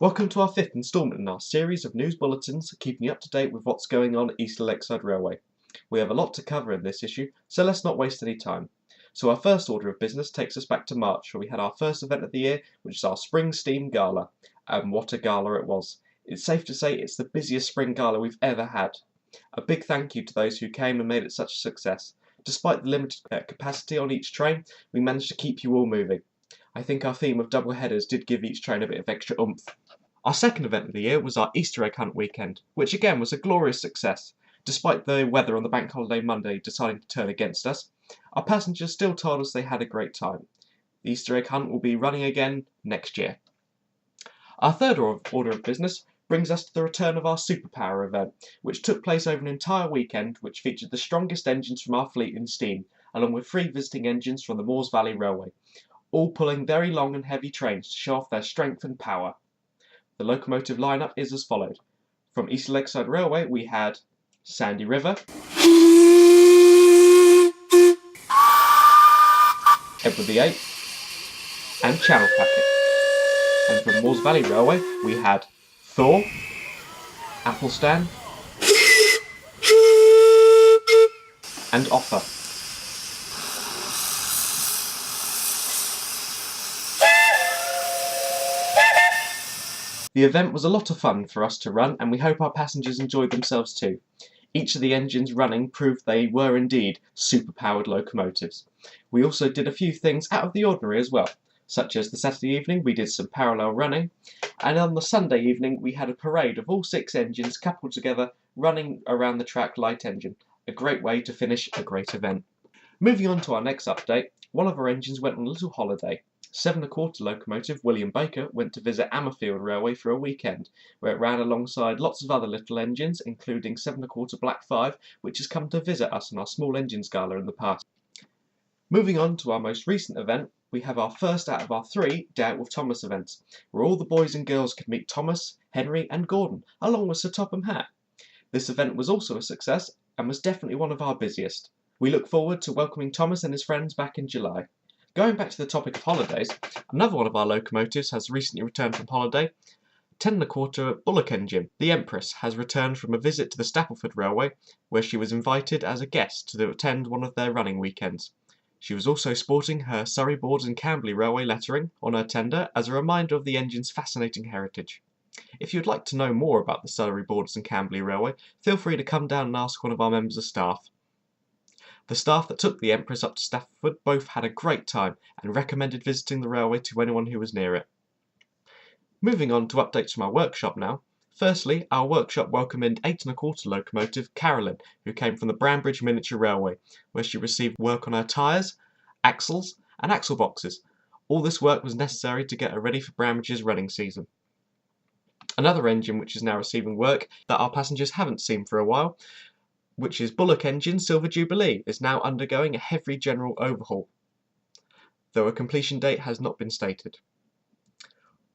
Welcome to our fifth instalment in our series of news bulletins keeping you up to date with what's going on at Eastleigh Lakeside Railway. We have a lot to cover in this issue, so let's not waste any time. So our first order of business takes us back to March, where we had our first event of the year, which is our Spring Steam Gala. And what a gala it was. It's safe to say it's the busiest spring gala we've ever had. A big thank you to those who came and made it such a success. Despite the limited capacity on each train, we managed to keep you all moving. I think our theme of double headers did give each train a bit of extra oomph. Our second event of the year was our Easter egg hunt weekend, which again was a glorious success. Despite the weather on the bank holiday Monday deciding to turn against us, our passengers still told us they had a great time. The Easter egg hunt will be running again next year. Our third order of business brings us to the return of our Superpower event, which took place over an entire weekend, which featured the strongest engines from our fleet in steam, along with 3 visiting engines from the Moors Valley Railway, all pulling very long and heavy trains to show off their strength and power. The locomotive lineup is as followed. From Eastleigh Lakeside Railway we had Sandy River, Edward VIII and Channel Packet. And from Moors Valley Railway we had Thor, Athelstan and Offa. The event was a lot of fun for us to run, and we hope our passengers enjoyed themselves too. Each of the engines running proved they were indeed super-powered locomotives. We also did a few things out of the ordinary as well, such as the Saturday evening we did some parallel running, and on the Sunday evening we had a parade of all 6 engines coupled together running around the track light engine, a great way to finish a great event. Moving on to our next update, one of our engines went on a little holiday. 7 1/4 locomotive William Baker went to visit Ammerfield Railway for a weekend, where it ran alongside lots of other little engines, including 7 1/4 Black 5, which has come to visit us in our Small Engines Gala in the past. Moving on to our most recent event, we have our first out of our 3 Day Out with Thomas events, where all the boys and girls could meet Thomas, Henry and Gordon, along with Sir Topham Hatt. This event was also a success and was definitely one of our busiest. We look forward to welcoming Thomas and his friends back in July. Going back to the topic of holidays, another one of our locomotives has recently returned from holiday. 10 1/4 bullock engine, the Empress, has returned from a visit to the Stapleford Railway, where she was invited as a guest to attend one of their running weekends. She was also sporting her Surrey Boards and Camberley Railway lettering on her tender as a reminder of the engine's fascinating heritage. If you'd like to know more about the Surrey Boards and Camberley Railway, feel free to come down and ask one of our members of staff. The staff that took the Empress up to Stafford both had a great time and recommended visiting the railway to anyone who was near it. Moving on to updates from our workshop now. Firstly, our workshop welcomed 8 1/4 locomotive Carolyn, who came from the Brambridge Miniature Railway, where she received work on her tyres, axles and axle boxes. All this work was necessary to get her ready for Brambridge's running season. Another engine which is now receiving work that our passengers haven't seen for a while, which is Bullock engine Silver Jubilee, is now undergoing a heavy general overhaul, though a completion date has not been stated.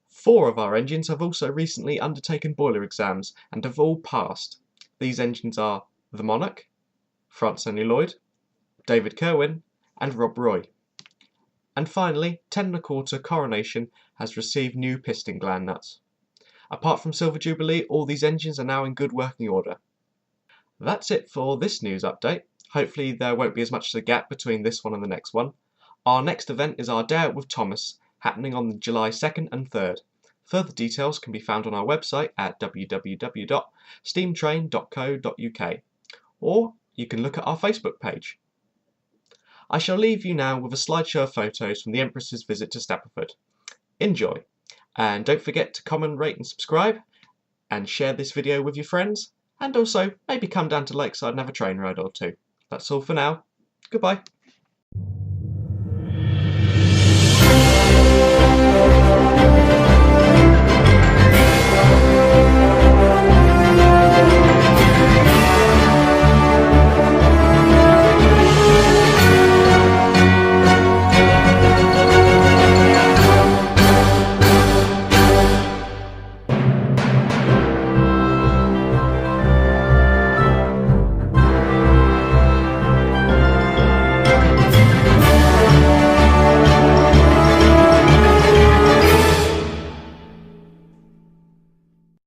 4 of our engines have also recently undertaken boiler exams and have all passed. These engines are the Monarch, Francis Henry Lloyd, David Kerwin and Rob Roy. And finally, 10 1/4 Coronation has received new piston gland nuts. Apart from Silver Jubilee, all these engines are now in good working order. That's it for this news update. Hopefully there won't be as much of a gap between this one and the next one. Our next event is our Day Out with Thomas, happening on July 2nd and 3rd. Further details can be found on our website at www.steamtrain.co.uk, or you can look at our Facebook page. I shall leave you now with a slideshow of photos from the Empress's visit to Stapleford. Enjoy, and don't forget to comment, rate and subscribe, and share this video with your friends. And also, maybe come down to Lakeside and have a train ride or 2. That's all for now. Goodbye.